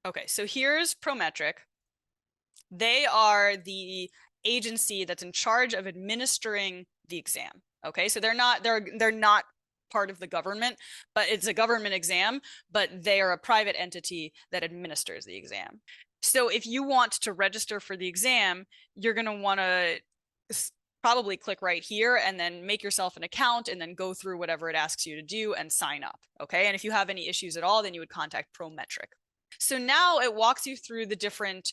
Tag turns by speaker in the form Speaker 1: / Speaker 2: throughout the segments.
Speaker 1: Okay, so here's Prometric. They are the agency that's in charge of administering the exam. Okay, so they're not part of the government, but it's a government exam, but they are a private entity that administers the exam. So if you want to register for the exam, you're going to want to probably click right here and then make yourself an account and then go through whatever it asks you to do and sign up. Okay, and if you have any issues at all, then you would contact Prometric. So now it walks you through the different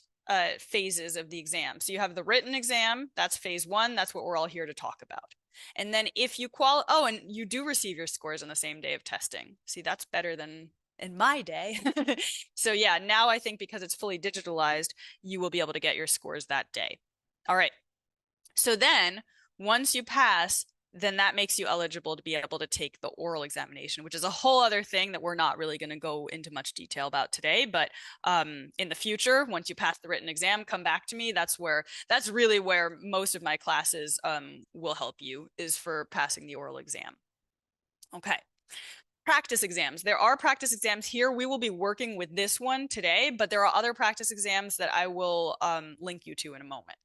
Speaker 1: phases of the exam. So you have the written exam, that's phase one, that's what we're all here to talk about. And then if you and you do receive your scores on the same day of testing. See, that's better than in my day. So yeah, now I think because it's fully digitalized, you will be able to get your scores that day. All right. So then once you pass, then that makes you eligible to be able to take the oral examination, which is a whole other thing that we're not really going to go into much detail about today. But in the future, once you pass the written exam, come back to me. That's really where most of my classes will help you, is for passing the oral exam. Okay. Practice exams. There are practice exams here. We will be working with this one today, but there are other practice exams that I will link you to in a moment.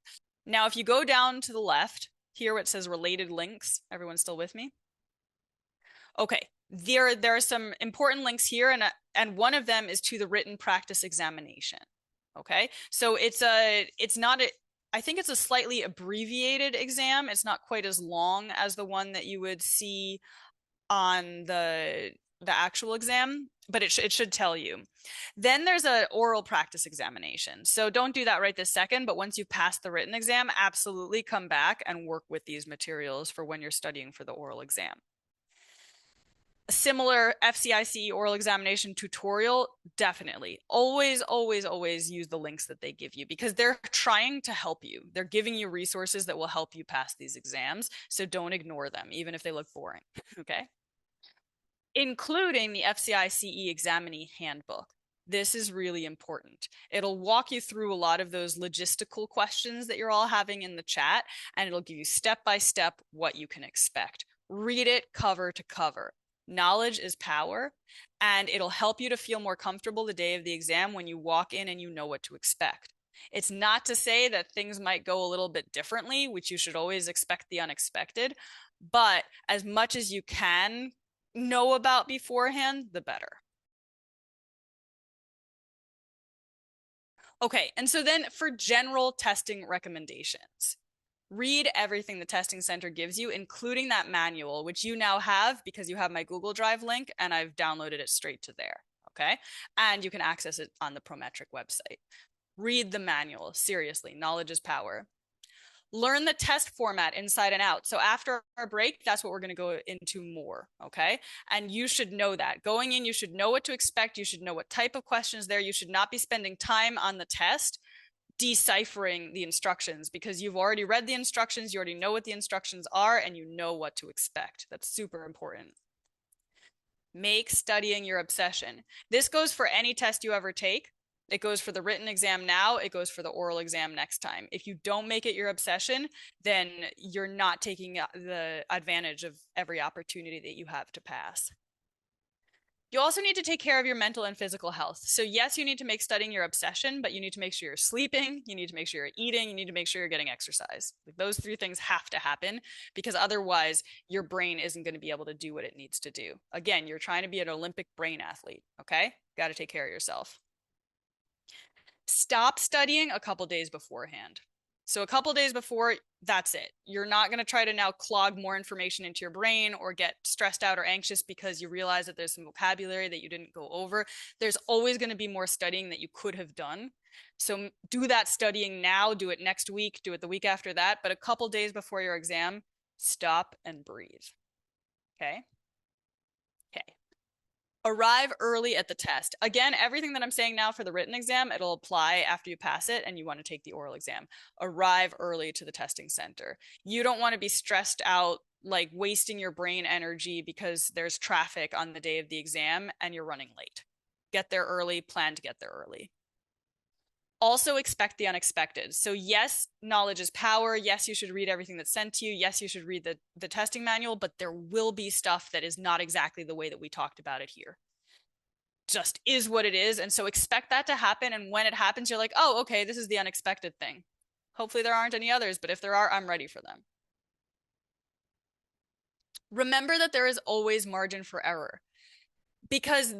Speaker 1: Now, if you go down to the left, here where it says related links, everyone still with me? Okay, there are some important links here, and one of them is to the written practice examination. Okay, so I think it's a slightly abbreviated exam. It's not quite as long as the one that you would see on the actual exam, but it should tell you. Then there's an oral practice examination. So don't do that right this second, but once you've passed the written exam, absolutely come back and work with these materials for when you're studying for the oral exam. A similar FCIC oral examination tutorial, definitely. Always, always, always use the links that they give you, because they're trying to help you. They're giving you resources that will help you pass these exams. So don't ignore them, even if they look boring. Okay. Including the FCICE Examinee Handbook. This is really important. It'll walk you through a lot of those logistical questions that you're all having in the chat, and it'll give you step by step what you can expect. Read it cover to cover. Knowledge is power, and it'll help you to feel more comfortable the day of the exam when you walk in and you know what to expect. It's not to say that things might go a little bit differently, which you should always expect the unexpected, but as much as you can know about beforehand, the better. Okay, and so then for general testing recommendations, read everything the testing center gives you, including that manual, which you now have because you have my Google Drive link and I've downloaded it straight to there. Okay, and you can access it on the Prometric website. Read the manual. Seriously, knowledge is power. Learn the test format inside and out. So after our break, that's what we're going to go into more, okay? And you should know that. Going in, you should know what to expect. You should know what type of questions there. You should not be spending time on the test deciphering the instructions, because you've already read the instructions, you already know what the instructions are, and you know what to expect. That's super important. Make studying your obsession. This goes for any test you ever take. It goes for the written exam now, it goes for the oral exam next time. If you don't make it your obsession, then you're not taking the advantage of every opportunity that you have to pass. You also need to take care of your mental and physical health. So yes, you need to make studying your obsession, but you need to make sure you're sleeping, you need to make sure you're eating, you need to make sure you're getting exercise. Those three things have to happen, because otherwise your brain isn't going to be able to do what it needs to do. Again, you're trying to be an Olympic brain athlete, okay? Got to take care of yourself. Stop studying a couple days beforehand. So a couple days before, that's it. You're not going to try to now clog more information into your brain or get stressed out or anxious because you realize that there's some vocabulary that you didn't go over. There's always going to be more studying that you could have done. So do that studying now, do it next week, do it the week after that, but a couple days before your exam, stop and breathe. Okay? Okay. Arrive early at the test. Again, everything that I'm saying now for the written exam, it'll apply after you pass it and you want to take the oral exam. Arrive early to the testing center. You don't want to be stressed out, like wasting your brain energy because there's traffic on the day of the exam and you're running late. Get there early, plan to get there early. Also expect the unexpected. So yes, knowledge is power. Yes, you should read everything that's sent to you. Yes, you should read the testing manual, but there will be stuff that is not exactly the way that we talked about it here. just is what it is. And so expect that to happen. And when it happens, you're like, oh, okay, this is the unexpected thing. Hopefully there aren't any others, but if there are, I'm ready for them. Remember that there is always margin for error, because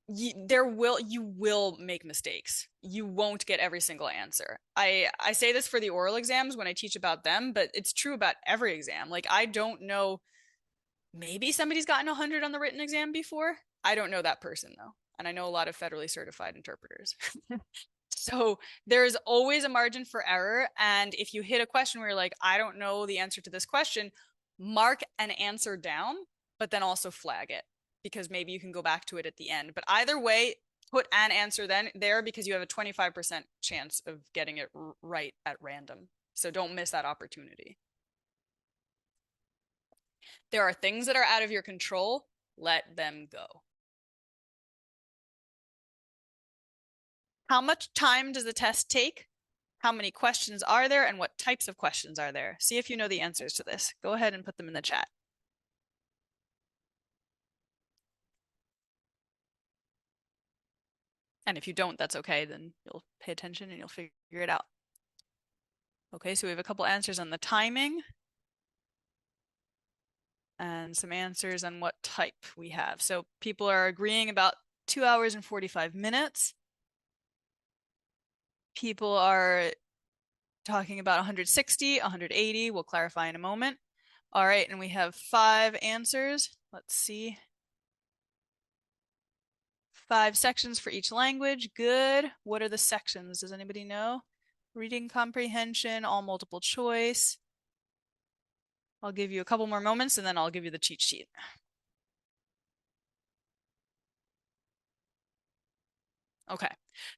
Speaker 1: you will make mistakes. You won't get every single answer. I say this for the oral exams when I teach about them, but it's true about every exam. Like, I don't know, maybe somebody's gotten 100 on the written exam before. I don't know that person though. And I know a lot of federally certified interpreters. So there's always a margin for error. And if you hit a question where you're like, I don't know the answer to this question, mark an answer down, but then also flag it, because maybe you can go back to it at the end. But either way, put an answer then there, because you have a 25% chance of getting it right at random. So don't miss that opportunity. There are things that are out of your control. Let them go. How much time does the test take? How many questions are there, and what types of questions are there? See if you know the answers to this. Go ahead and put them in the chat. And if you don't, that's okay. Then you'll pay attention and you'll figure it out. Okay, so we have a couple answers on the timing and some answers on what type we have. So people are agreeing about 2 hours and 45 minutes. People are talking about 160, 180. We'll clarify in a moment. All right, and we have 5 answers. Let's see. 5 sections for each language. Good. What are the sections? Does anybody know? Reading comprehension, all multiple choice. I'll give you a couple more moments and then I'll give you the cheat sheet. Okay,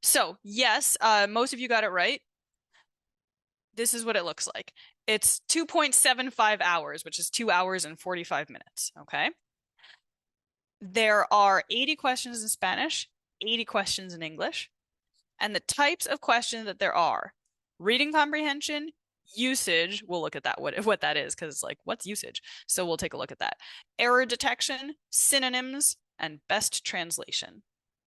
Speaker 1: so yes, most of you got it right. This is what it looks like. It's 2.75 hours, which is 2 hours and 45 minutes, okay? There are 80 questions in Spanish, 80 questions in English, and the types of questions that there are: reading comprehension, usage, we'll look at that, what that is, because it's like, what's usage? So we'll take a look at that. Error detection, synonyms, and best translation,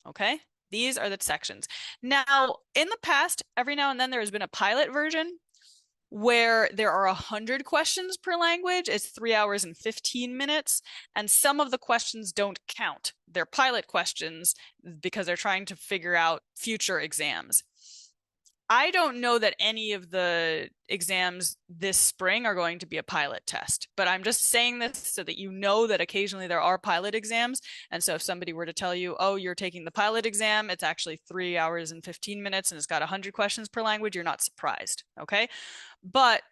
Speaker 1: okay? These are the sections. Now, in the past, every now and then there has been a pilot version where there are 100 questions per language. It's 3 hours and 15 minutes. And some of the questions don't count. They're pilot questions because they're trying to figure out future exams. I don't know that any of the exams this spring are going to be a pilot test, but I'm just saying this so that you know that occasionally there are pilot exams. And so if somebody were to tell you, oh, you're taking the pilot exam, it's actually 3 hours and 15 minutes and it's got 100 questions per language, you're not surprised, okay? But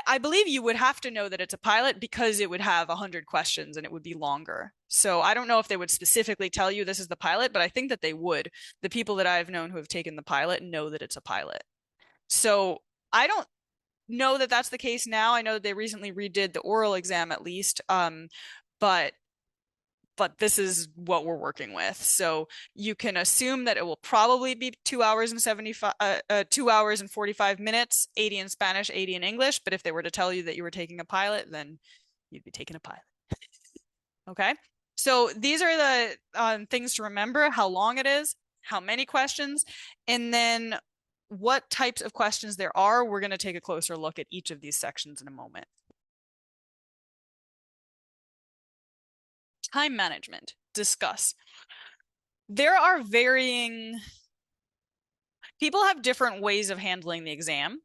Speaker 1: I believe you would have to know that it's a pilot because it would have 100 questions and it would be longer. So I don't know if they would specifically tell you this is the pilot, but I think that they would. The people that I've known who have taken the pilot know that it's a pilot. So I don't know that that's the case now. I know that they recently redid the oral exam at least, but this is what we're working with. So you can assume that it will probably be 2 hours and 2 hours and 45 minutes, 80 in Spanish, 80 in English. But if they were to tell you that you were taking a pilot, then you'd be taking a pilot. Okay. So these are the things to remember: how long it is, how many questions, and then what types of questions there are. We're going to take a closer look at each of these sections in a moment. Time management, discuss. There are people have different ways of handling the exam.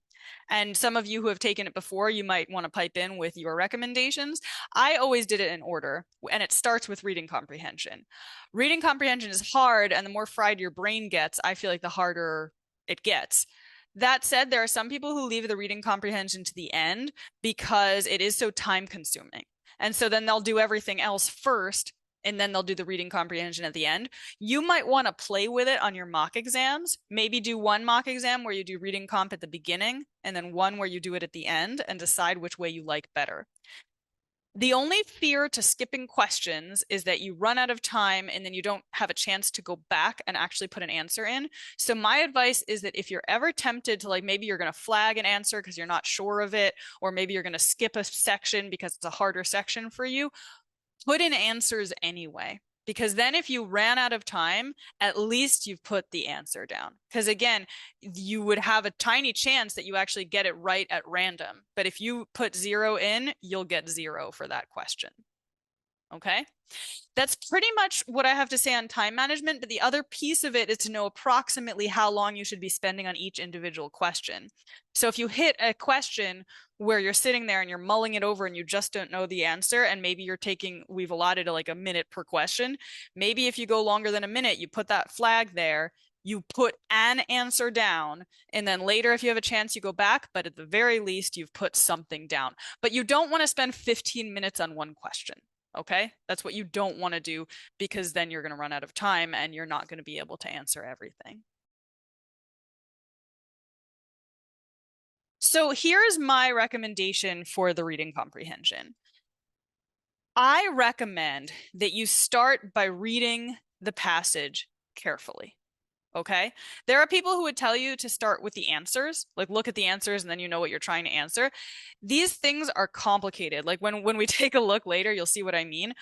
Speaker 1: And some of you who have taken it before, you might want to pipe in with your recommendations. I always did it in order, and it starts with reading comprehension. Reading comprehension is hard, and the more fried your brain gets, I feel like the harder it gets. That said, there are some people who leave the reading comprehension to the end because it is so time consuming. And so then they'll do everything else first, and then they'll do the reading comprehension at the end. You might want to play with it on your mock exams. Maybe do one mock exam where you do reading comp at the beginning, and then one where you do it at the end, and decide which way you like better. The only fear to skipping questions is that you run out of time and then you don't have a chance to go back and actually put an answer in. So my advice is that if you're ever tempted to, like, maybe you're going to flag an answer because you're not sure of it, or maybe you're going to skip a section because it's a harder section for you, put in answers anyway. Because then if you ran out of time, at least you've put the answer down. Because again, you would have a tiny chance that you actually get it right at random. But if you put 0 in, you'll get 0 for that question. Okay? That's pretty much what I have to say on time management, but the other piece of it is to know approximately how long you should be spending on each individual question. So if you hit a question where you're sitting there and you're mulling it over and you just don't know the answer, and maybe we've allotted like a minute per question, maybe if you go longer than a minute, you put that flag there, you put an answer down, and then later if you have a chance, you go back, but at the very least, you've put something down. But you don't want to spend 15 minutes on one question. Okay, that's what you don't want to do, because then you're going to run out of time and you're not going to be able to answer everything. So here's my recommendation for the reading comprehension. I recommend that you start by reading the passage carefully. Okay. There are people who would tell you to start with the answers, like look at the answers and then you know what you're trying to answer. These things are complicated. Like when we take a look later, you'll see what I mean.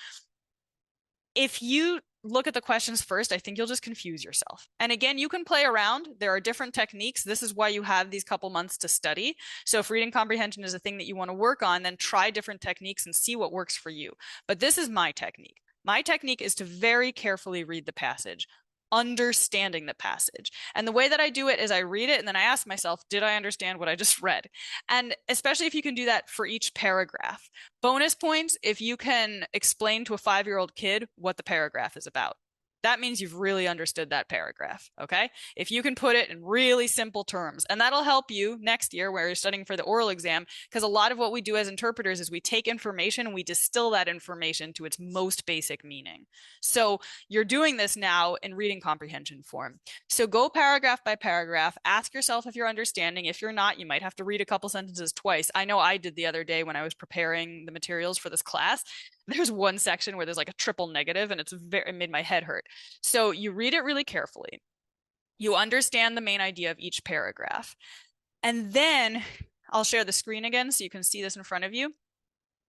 Speaker 1: If you look at the questions first, I think you'll just confuse yourself. And again, you can play around. There are different techniques. This is why you have these couple months to study. So if reading comprehension is a thing that you want to work on, then try different techniques and see what works for you. But this is my technique. My technique is to very carefully read the passage, understanding the passage. And the way that I do it is I read it and then I ask myself, did I understand what I just read? And especially if you can do that for each paragraph. Bonus points if you can explain to a 5-year-old kid what the paragraph is about. That means you've really understood that paragraph, okay? If you can put it in really simple terms, and that'll help you next year where you're studying for the oral exam, because a lot of what we do as interpreters is we take information and we distill that information to its most basic meaning. So you're doing this now in reading comprehension form. So go paragraph by paragraph, ask yourself if you're understanding. If you're not, you might have to read a couple sentences twice. I know I did the other day when I was preparing the materials for this class. There's one section where there's like a triple negative and it made my head hurt. So you read it really carefully. You understand the main idea of each paragraph. And then I'll share the screen again so you can see this in front of you.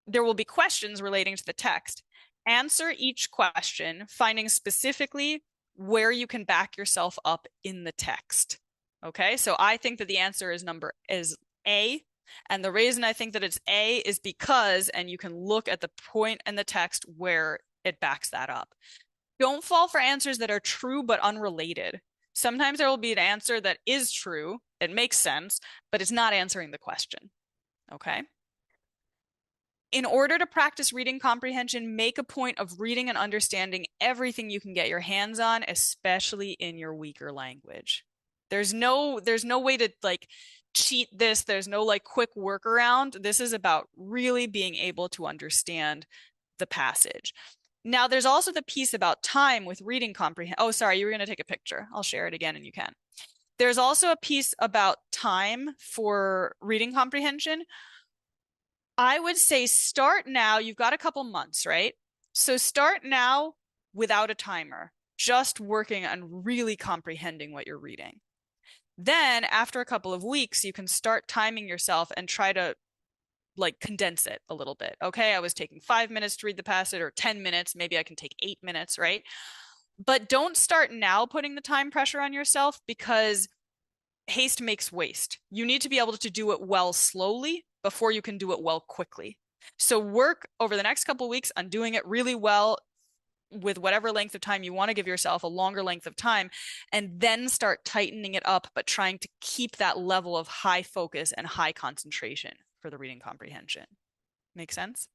Speaker 1: There will be questions relating to the text. Answer each question, finding specifically where you can back yourself up in the text. Okay, so I think that the answer is A. And the reason I think that it's A is because, and you can look at the point in the text where it backs that up. Don't fall for answers that are true but unrelated. Sometimes there will be an answer that is true, it makes sense, but it's not answering the question. Okay? In order to practice reading comprehension, make a point of reading and understanding everything you can get your hands on, especially in your weaker language. There's no way to like cheat this. There's no like quick workaround. This is about really being able to understand the passage. Now, there's also the piece about time with reading comprehension. Oh, sorry, you were going to take a picture. I'll share it again and you can. There's also a piece about time for reading comprehension. I would say start now. You've got a couple months, right? So start now without a timer, just working on really comprehending what you're reading. Then after a couple of weeks, you can start timing yourself and try to like condense it a little bit. Okay, I was taking 5 minutes to read the passage or 10 minutes. Maybe I can take 8 minutes, right? But don't start now putting the time pressure on yourself, because haste makes waste. You need to be able to do it well slowly before you can do it well quickly. So work over the next couple of weeks on doing it really well with whatever length of time you want to give yourself, a longer length of time, and then start tightening it up, but trying to keep that level of high focus and high concentration for the reading comprehension. Make sense?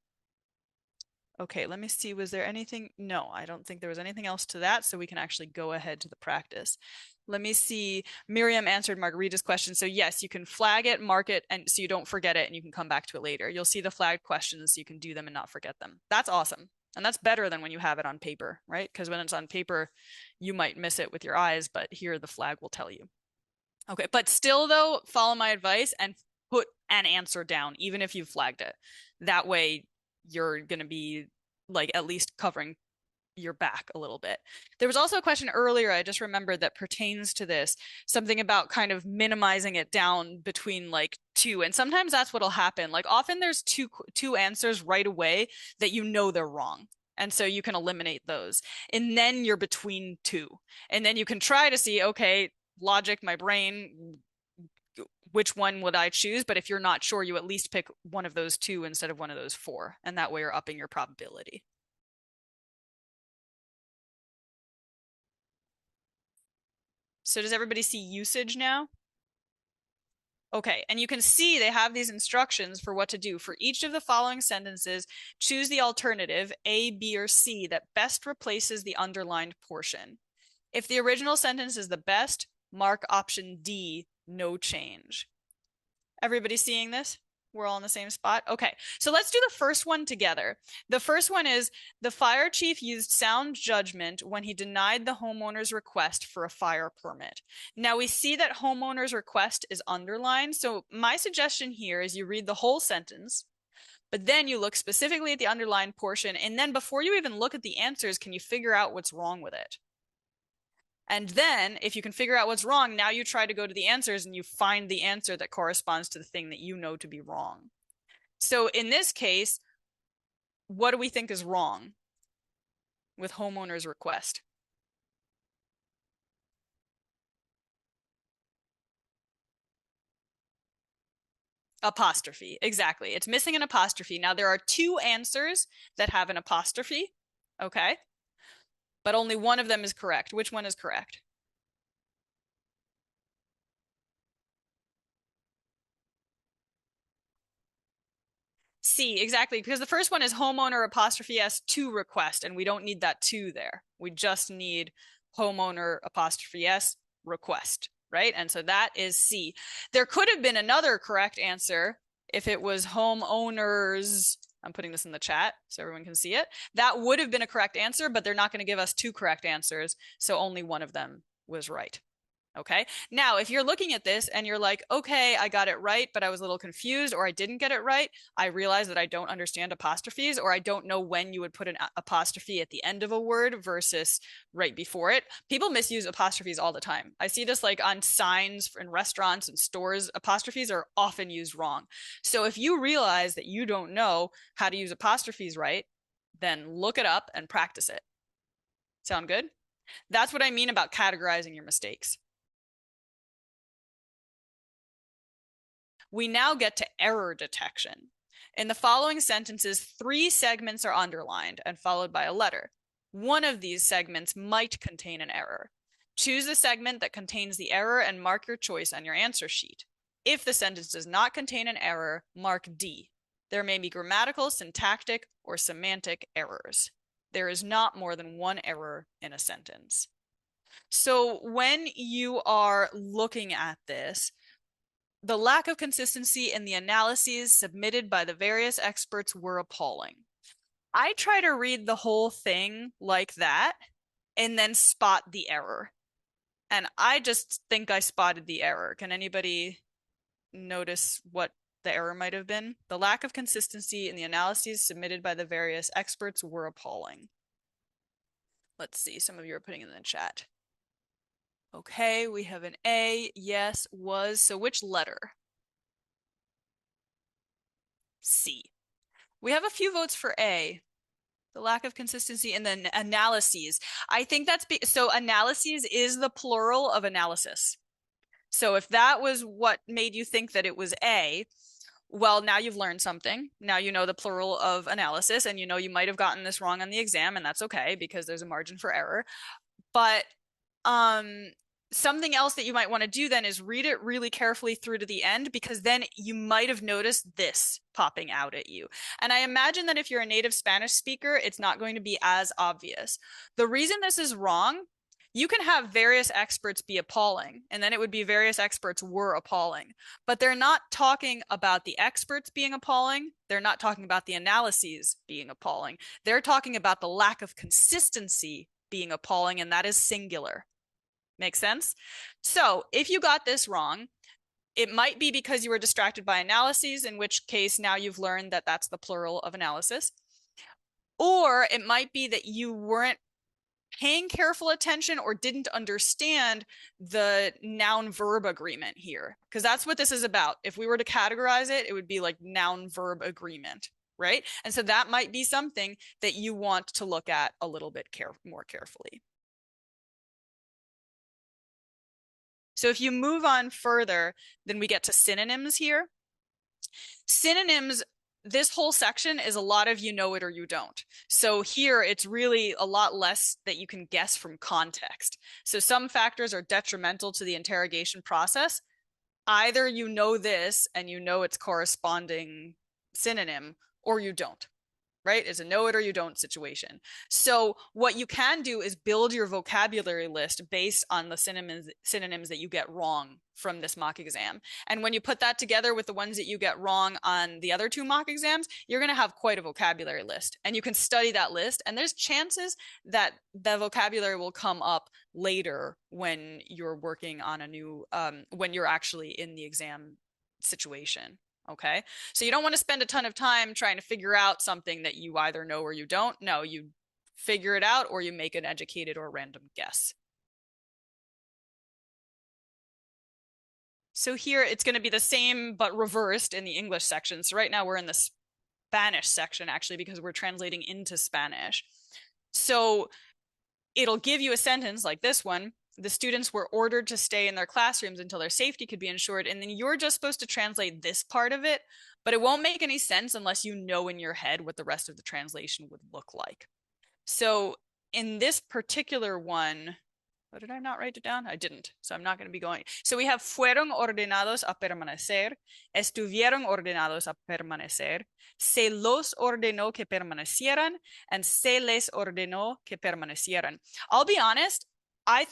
Speaker 1: Okay, let me see. Was there anything? No, I don't think there was anything else to that, so we can actually go ahead to the practice. Let me see. Miriam answered Margarita's question. So yes, you can flag it, mark it, and so you don't forget it, and you can come back to it later. You'll see the flagged questions so you can do them and not forget them. That's awesome. And that's better than when you have it on paper, right? Because when it's on paper, you might miss it with your eyes, but here the flag will tell you. Okay, but still though, follow my advice and put an answer down, even if you've flagged it. That way you're going to be like at least covering your back a little bit. There was also a question earlier I just remembered that pertains to this, something about kind of minimizing it down between like 2. And sometimes that's what'll happen. Like often there's two answers right away that you know they're wrong. And so you can eliminate those. And then you're between two. And then you can try to see, okay, logic, my brain, which one would I choose? But if you're not sure, you at least pick one of those two instead of one of those four. And that way you're upping your probability. So does everybody see usage now? Okay, and you can see they have these instructions for what to do. For each of the following sentences, choose the alternative A, B, or C that best replaces the underlined portion. If the original sentence is the best, mark option D, no change. Everybody seeing this? We're all in the same spot? Okay, so let's do the first one together. The first one is, the fire chief used sound judgment when he denied the homeowner's request for a fire permit. Now we see that homeowner's request is underlined, so my suggestion here is you read the whole sentence, but then you look specifically at the underlined portion, and then before you even look at the answers, can you figure out what's wrong with it? And then if you can figure out what's wrong, now you try to go to the answers and you find the answer that corresponds to the thing that you know to be wrong. So in this case, what do we think is wrong with homeowner's request? Apostrophe, exactly. It's missing an apostrophe. Now there are two answers that have an apostrophe, okay? But only one of them is correct. Which one is correct? C, exactly, because the first one is homeowner apostrophe S to request, and we don't need that to there. We just need homeowner apostrophe S request, right? And so that is C. There could have been another correct answer if it was homeowners. I'm putting this in the chat so everyone can see it. That would have been a correct answer, but they're not going to give us two correct answers, so only one of them was right. Okay. Now, if you're looking at this and you're like, okay, I got it right, but I was a little confused, or I didn't get it right. I realize that I don't understand apostrophes, or I don't know when you would put an apostrophe at the end of a word versus right before it. People misuse apostrophes all the time. I see this like on signs in restaurants and stores. Apostrophes are often used wrong. So if you realize that you don't know how to use apostrophes right, then look it up and practice it. Sound good? That's what I mean about categorizing your mistakes. We now get to error detection. In the following sentences, 3 segments are underlined and followed by a letter. One of these segments might contain an error. Choose the segment that contains the error and mark your choice on your answer sheet. If the sentence does not contain an error, mark D. There may be grammatical, syntactic, or semantic errors. There is not more than one error in a sentence. So when you are looking at this, the lack of consistency in the analyses submitted by the various experts were appalling. I try to read the whole thing like that and then spot the error. And I just think I spotted the error. Can anybody notice what the error might have been? The lack of consistency in the analyses submitted by the various experts were appalling. Let's see, some of you are putting it in the chat. Okay, we have an A, yes, was. So which letter? C. We have a few votes for A. The lack of consistency in the analyses. I think that's so analyses is the plural of analysis. So if that was what made you think that it was A, well, now you've learned something. Now you know the plural of analysis, and you know you might have gotten this wrong on the exam, and that's okay because there's a margin for error. But something else that you might want to do then is read it really carefully through to the end, because then you might have noticed this popping out at you. And I imagine that if you're a native Spanish speaker, it's not going to be as obvious. The reason this is wrong, you can have various experts be appalling, and then it would be various experts were appalling. But they're not talking about the experts being appalling. They're not talking about the analyses being appalling. They're talking about the lack of consistency being appalling, and that is singular. Make sense? So if you got this wrong, it might be because you were distracted by analyses, in which case now you've learned that that's the plural of analysis. Or it might be that you weren't paying careful attention or didn't understand the noun-verb agreement here, because that's what this is about. If we were to categorize it, it would be like noun-verb agreement. right? And so that might be something that you want to look at a little bit more carefully. So if you move on further, then we get to synonyms here. Synonyms, this whole section is a lot of you know it or you don't. So here it's really a lot less that you can guess from context. So some factors are detrimental to the interrogation process. Either you know this and you know its corresponding synonym, or you don't. Right? It's a know it or you don't situation. So what you can do is build your vocabulary list based on the synonyms that you get wrong from this mock exam. And when you put that together with the ones that you get wrong on the other two mock exams, you're going to have quite a vocabulary list. And you can study that list. And there's chances that the vocabulary will come up later when you're working on a new, when you're actually in the exam situation. Okay. So you don't want to spend a ton of time trying to figure out something that you either know or you don't. No, you figure it out or you make an educated or random guess. So here it's going to be the same but reversed in the English section. So right now we're in the Spanish section actually because we're translating into Spanish. So it'll give you a sentence like this one. The students were ordered to stay in their classrooms until their safety could be ensured. And then you're just supposed to translate this part of it, but it won't make any sense unless you know in your head what the rest of the translation would look like. So in this particular one, oh, did I not write it down? I didn't, so I'm not going to be going. So we have fueron ordenados a permanecer, estuvieron ordenados a permanecer, se los ordenó que permanecieran, and se les ordenó que permanecieran. I'll be honest,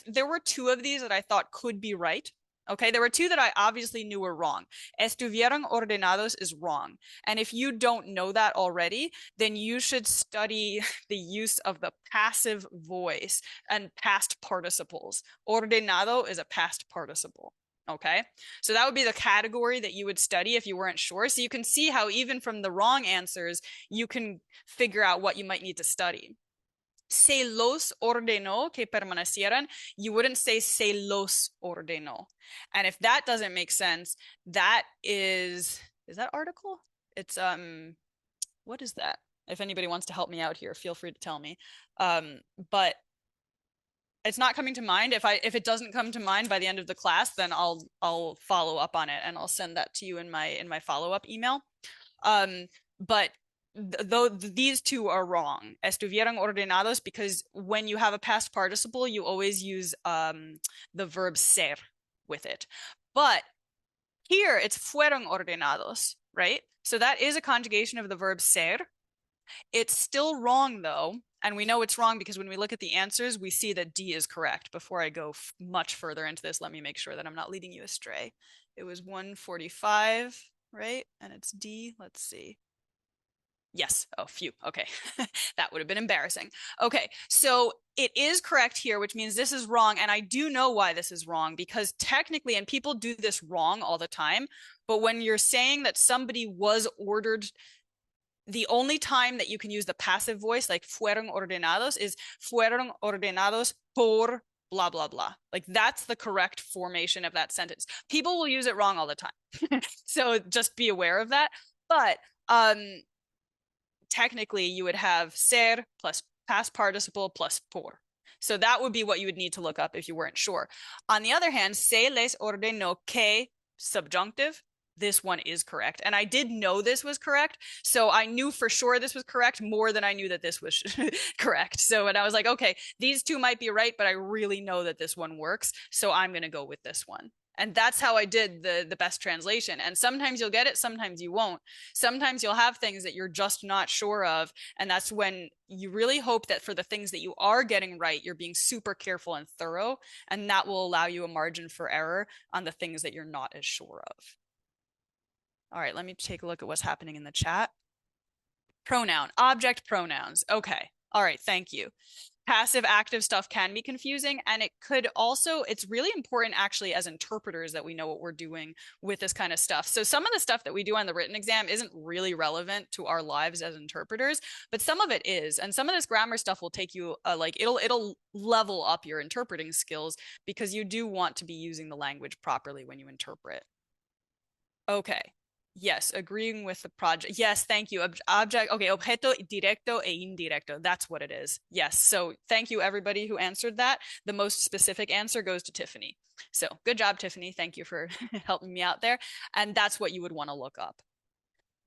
Speaker 1: there were two of these that I thought could be right. Okay, there were two that I obviously knew were wrong. Estuvieron ordenados is wrong. And if you don't know that already, then you should study the use of the passive voice and past participles. Ordenado is a past participle. Okay, so that would be the category that you would study if you weren't sure. So you can see how even from the wrong answers, you can figure out what you might need to study. Se los ordenó que permanecieran, you wouldn't say se los ordenó. And if that doesn't make sense, that is that article? It's, what is that? If anybody wants to help me out here, feel free to tell me. But it's not coming to mind. If it doesn't come to mind by the end of the class, then I'll follow up on it and I'll send that to you in my follow-up email. But though these two are wrong, estuvieron ordenados, because when you have a past participle, you always use the verb ser with it. But here it's fueron ordenados, right? So that is a conjugation of the verb ser. It's still wrong though, and we know it's wrong because when we look at the answers, we see that D is correct. Before I go much further into this, let me make sure that I'm not leading you astray. It was 145, right? And it's D. Let's see. Yes. Oh, phew. Okay. That would have been embarrassing. Okay. So it is correct here, which means this is wrong. And I do know why this is wrong, because technically, and people do this wrong all the time, but when you're saying that somebody was ordered, the only time that you can use the passive voice, like fueron ordenados, is fueron ordenados por blah, blah, blah. Like that's the correct formation of that sentence. People will use it wrong all the time. So just be aware of that. But technically you would have ser plus past participle plus por. So that would be what you would need to look up if you weren't sure. On the other hand, se les ordenó que, subjunctive, this one is correct. And I did know this was correct. So I knew for sure this was correct more than I knew that this was correct. So, and I was like, okay, these two might be right, but I really know that this one works. So I'm going to go with this one. And that's how I did the best translation. And sometimes you'll get it, sometimes you won't. Sometimes you'll have things that you're just not sure of. And that's when you really hope that for the things that you are getting right, you're being super careful and thorough. And that will allow you a margin for error on the things that you're not as sure of. All right, let me take a look at what's happening in the chat. Pronoun, object pronouns. Okay. All right, thank you. Passive active stuff can be confusing, and it could also, it's really important actually as interpreters that we know what we're doing with this kind of stuff. So some of the stuff that we do on the written exam isn't really relevant to our lives as interpreters, but some of it is. And some of this grammar stuff will take you like it'll level up your interpreting skills, because you do want to be using the language properly when you interpret. Okay. Yes, agreeing with the project. Yes, thank you. Object, okay, objeto directo e indirecto. That's what it is. Yes. So thank you, everybody who answered that. The most specific answer goes to Tiffany. So good job, Tiffany. Thank you for helping me out there. And that's what you would want to look up.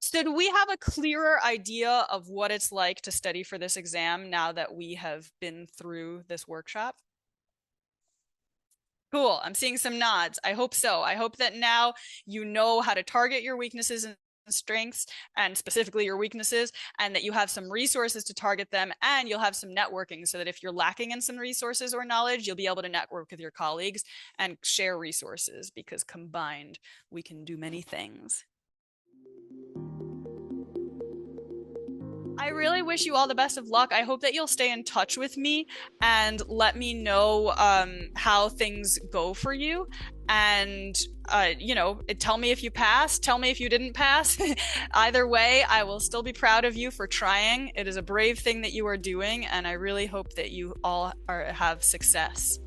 Speaker 1: So do we have a clearer idea of what it's like to study for this exam now that we have been through this workshop? Cool. I'm seeing some nods. I hope so. I hope that now you know how to target your weaknesses and strengths, and specifically your weaknesses, and that you have some resources to target them, and you'll have some networking so that if you're lacking in some resources or knowledge, you'll be able to network with your colleagues and share resources, because combined we can do many things. I really wish you all the best of luck. I hope that you'll stay in touch with me and let me know how things go for you. And, tell me if you passed, tell me if you didn't pass. Either way, I will still be proud of you for trying. It is a brave thing that you are doing, and I really hope that you all have success.